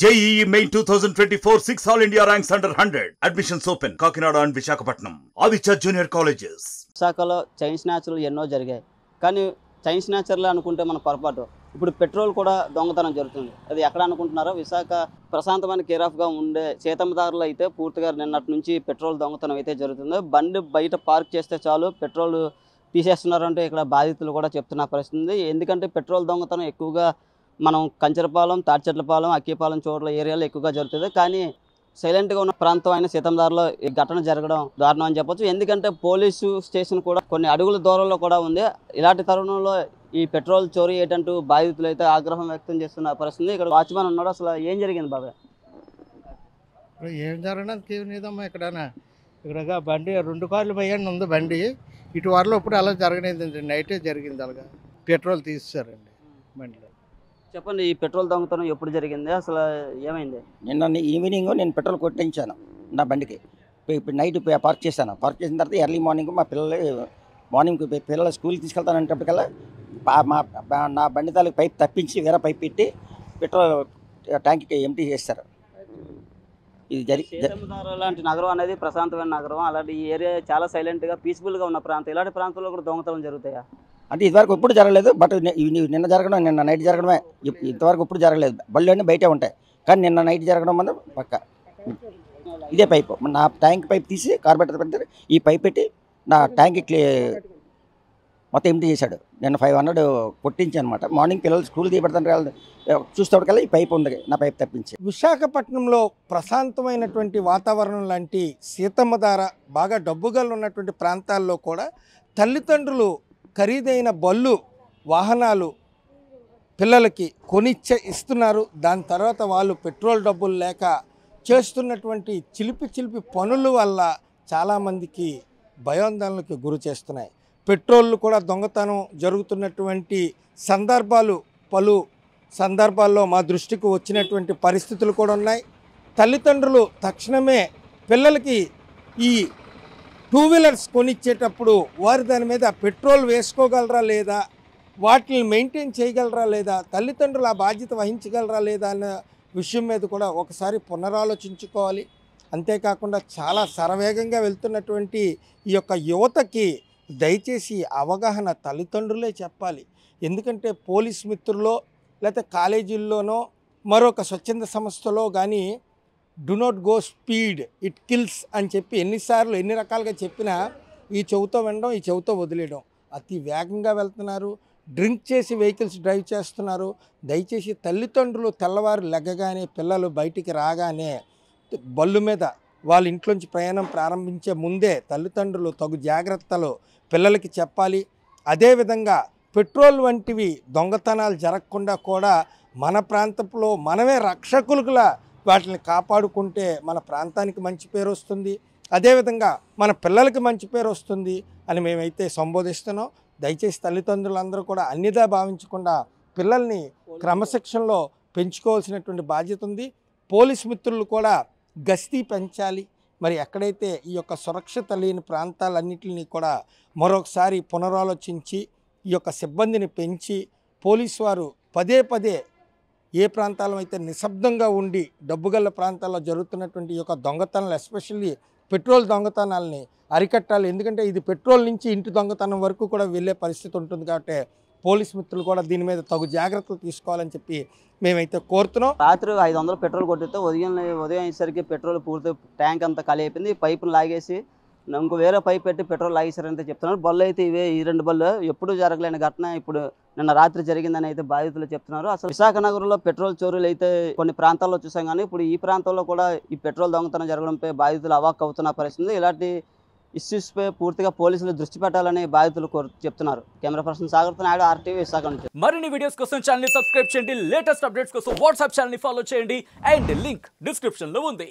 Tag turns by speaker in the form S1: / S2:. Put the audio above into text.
S1: JEE Main 2024 6 All India ranks under 100. Admissions open. Kakinada and Visakhapatnam. Aditya Junior Colleges.
S2: విశాఖలో chain స్నాచ్లు ఎన్నో జరిగాయి. కానీ chain స్నాచర్లు అనుకుంటే మన పొరపాటు. ఇప్పుడు పెట్రోల్ కూడా దొంగతనం జరుగుతుంది. అది ఎక్కడ అనుకుంటున్నారో విశాఖ ప్రశాంతమైన కేర్ ఆఫ్గా ఉండే సీతమ్మదారులు అయితే పూర్తిగా నిన్నటి నుంచి పెట్రోల్ దొంగతనం అయితే జరుగుతుంది. బండి బయట పార్క్ చేస్తే చాలు పెట్రోల్ తీసేస్తున్నారంటే ఇక్కడ బాధితులు కూడా చెప్తున్న పరిస్థితి ఉంది. ఎందుకంటే పెట్రోల్ దొంగతనం ఎక్కువగా మనం కంచరపాలెం, తాడిచెట్లపాలెం, అక్కిపాలెం చోట్ల ఏరియాలో ఎక్కువగా జరుగుతుంది. కానీ సైలెంట్గా ఉన్న ప్రాంతం అయిన సీతందారులో ఈ ఘటన జరగడం దారుణం అని చెప్పొచ్చు. ఎందుకంటే పోలీసు స్టేషన్ కూడా కొన్ని అడుగుల దూరంలో కూడా ఉంది. ఇలాంటి తరుణంలో ఈ పెట్రోల్ చోరీ ఏంటంటూ బాధితులు అయితే ఆగ్రహం వ్యక్తం చేస్తున్న పరిస్థితి. ఇక్కడ వాచ్మెన్ ఉన్నాడు. అసలు ఏం జరిగింది బాబాయ్?
S3: ఏం జరగడానికి ఏదమ్మా ఇక్కడ బండి 2 కార్లు పోయాను ఉంది బండి. ఇటు వారిలో ఇప్పుడు అలా జరగలేదండి, నైటే జరిగింది. అలాగా పెట్రోల్ తీసేశారండి బండిలో.
S2: చెప్పండి, ఈ పెట్రోల్ దొంగతనం ఎప్పుడు జరిగింది, అసలు ఏమైంది?
S4: నిన్న ఈవినింగ్ నేను పెట్రోల్ కొట్టించాను నా బండికి. ఇప్పుడు నైట్ పార్క్ చేశాను. పార్క్ చేసిన తర్వాత ఎర్లీ మార్నింగ్ మా పిల్లలు స్కూల్కి తీసుకెళ్తానంటప్పటికల్లా నా బండి తాలూకు పైప్ తప్పించి వేరే పైప్ పెట్టి పెట్రోల్ ట్యాంక్కి ఎంటీ చేస్తారు. ఇది
S2: సీతమ్మధార లాంటి నగరం అనేది ప్రశాంతమైన నగరం. అలాంటి ఈ ఏరియా చాలా సైలెంట్గా పీస్ఫుల్గా ఉన్న ప్రాంతం. ఇలాంటి ప్రాంతాల్లో కూడా దొంగతనం జరుగుతాయా?
S4: అంటే ఇంతవరకు ఎప్పుడు జరగలేదు. బట్ నిన్న జరగడం, నిన్న నైట్ జరగడమే. ఇంతవరకు ఎప్పుడు జరగలేదు. బళ్ళు అన్నీ బయటే ఉంటాయి. కానీ నిన్న నైట్ జరగడం వల్ల పక్క ఇదే పైపు నా ట్యాంక్ పైప్ తీసి కార్బెటర్ పెట్టి ఈ పైప్ పెట్టి నా ట్యాంక్ మొత్తం ఎంటీ చేశాడు. నిన్న 500 కొట్టించి అనమాట. మార్నింగ్ పిల్లలు స్కూల్ తీయబడతాను చూసేవాడికల్లా ఈ పైప్ ఉంది, నా పైప్ తప్పించి.
S3: విశాఖపట్నంలో ప్రశాంతమైనటువంటి వాతావరణం లాంటి సీతమ్మధార బాగా డబ్బుగా ఉన్నటువంటి ప్రాంతాల్లో కూడా తల్లిదండ్రులు ఖరీదైన బళ్ళు వాహనాలు పిల్లలకి ఇస్తున్నారు. దాని తర్వాత వాళ్ళు పెట్రోల్ డబ్బులు లేక చేస్తున్నటువంటి చిలిపి పనుల వల్ల చాలామందికి భయాందోళనకు గురి చేస్తున్నాయి. పెట్రోళ్ళు కూడా దొంగతనం జరుగుతున్నటువంటి సందర్భాలు పలు సందర్భాల్లో మా దృష్టికి వచ్చినటువంటి పరిస్థితులు కూడా ఉన్నాయి. తల్లిదండ్రులు తక్షణమే పిల్లలకి ఈ 2 వీలర్స్ కొనిచ్చేటప్పుడు వారు దాని మీద పెట్రోల్ వేసుకోగలరా లేదా, వాటిని మెయింటైన్ చేయగలరా లేదా, తల్లిదండ్రులు ఆ బాధ్యత వహించగలరా లేదా అన్న విషయం మీద కూడా ఒకసారి పునరాలోచించుకోవాలి. అంతేకాకుండా చాలా శరవేగంగా వెళ్తున్నటువంటి ఈ యొక్క యువతకి దయచేసి అవగాహన తల్లిదండ్రులే చెప్పాలి. ఎందుకంటే పోలీస్ మిత్రుల్లో లేకపోతే కాలేజీల్లోనో మరొక స్వచ్ఛంద సంస్థలో కానీ do not go speed, it kills అని చెప్పి ఎన్నిసార్లు ఎన్ని రకాలుగా చెప్పినా ఈ చెవుతో వినడం, ఈ చెవుతో వదిలేయడం. అతి వేగంగా వెళ్తున్నారు, డ్రింక్ చేసి వెహికల్స్ డ్రైవ్ చేస్తున్నారు. దయచేసి తల్లిదండ్రులు తెల్లవారు లెగ్గగానే పిల్లలు బయటికి రాగానే బళ్ళు మీద వాళ్ళ ఇంట్లోంచి ప్రయాణం ప్రారంభించే ముందే తల్లిదండ్రులు తగు జాగ్రత్తలు పిల్లలకి చెప్పాలి. అదేవిధంగా పెట్రోల్ వంటివి దొంగతనాలు జరగకుండా కూడా మన ప్రాంతంలో మనమే రక్షకులుగా వాటిని కాపాడుకుంటే మన ప్రాంతానికి మంచి పేరు వస్తుంది, అదేవిధంగా మన పిల్లలకి మంచి పేరు వస్తుంది అని మేమైతే సంబోధిస్తున్నాం. దయచేసి తల్లిదండ్రులందరూ కూడా అన్నిదా భావించకుండా పిల్లల్ని క్రమశిక్షణలో పెంచుకోవాల్సినటువంటి బాధ్యత ఉంది. పోలీస్ మిత్రులు కూడా గస్తీ పెంచాలి. మరి ఎక్కడైతే ఈ యొక్క సురక్షిత లేని ప్రాంతాలన్నింటినీ కూడా మరొకసారి పునరాలోచించి ఈ యొక్క సిబ్బందిని పెంచి పోలీసు వారు పదే ఏ ప్రాంతాల్లో అయితే నిశ్శబ్దంగా ఉండి డబ్బుగల్ల ప్రాంతాల్లో జరుగుతున్నటువంటి ఈ యొక్క దొంగతనాలు, ఎస్పెషల్లీ పెట్రోల్ దొంగతనాలని అరికట్టాలి. ఎందుకంటే ఇది పెట్రోల్ నుంచి ఇంటి దొంగతనం వరకు కూడా వెళ్ళే పరిస్థితి ఉంటుంది. కాబట్టి పోలీస్ మిత్రులు కూడా దీని మీద తగు జాగ్రత్తలు తీసుకోవాలని చెప్పి మేమైతే కోరుతున్నాం.
S2: రాత్రి 500 పెట్రోల్ కొట్టితే ఉదయం అయ్యేసరికి పెట్రోల్ పూర్తి ట్యాంక్ అంతా ఖాళీ అయిపోయింది. ఈ పైపును లాగేసి ఇంకో వేరే పైప్ పెట్టి పెట్రోల్ లాగేశారంటే చెప్తున్నారు. బళ్ళు అయితే ఇవే, ఈ 2 బళ్ళు ఎప్పుడు జరగలేని ఘటన ఇప్పుడు నిన్న రాత్రి జరిగిందని అయితే బాధితులు చెప్తున్నారు. అసలు విశాఖ నగరంలో పెట్రోల్ చోరీలు అయితే కొన్ని ప్రాంతాల్లో చూసాం, కానీ ఇప్పుడు ఈ ప్రాంతంలో కూడా ఈ పెట్రోల్ దొంగతనం జరగడంపై బాధితులు అవాక్ అవుతున్న పరిస్థితి. ఇలాంటి ఇష్యూస్పై పూర్తిగా పోలీసులు దృష్టి పెట్టాలని బాధితులు చెప్తున్నారు. కెమెరా పర్సన్ సాగర్తో నాయుడు, RTV విశాఖ నుంచి.
S5: మరిన్ని వీడియోస్ కోసం ఛానల్ ని సబ్స్క్రైబ్ చేయండి. లేటెస్ట్ అప్డేట్స్ కోసం వాట్సాప్ ఛానల్ ని ఫాలో చేయండి. అండ్ లింక్ డిస్క్రిప్షన్ లో ఉంది.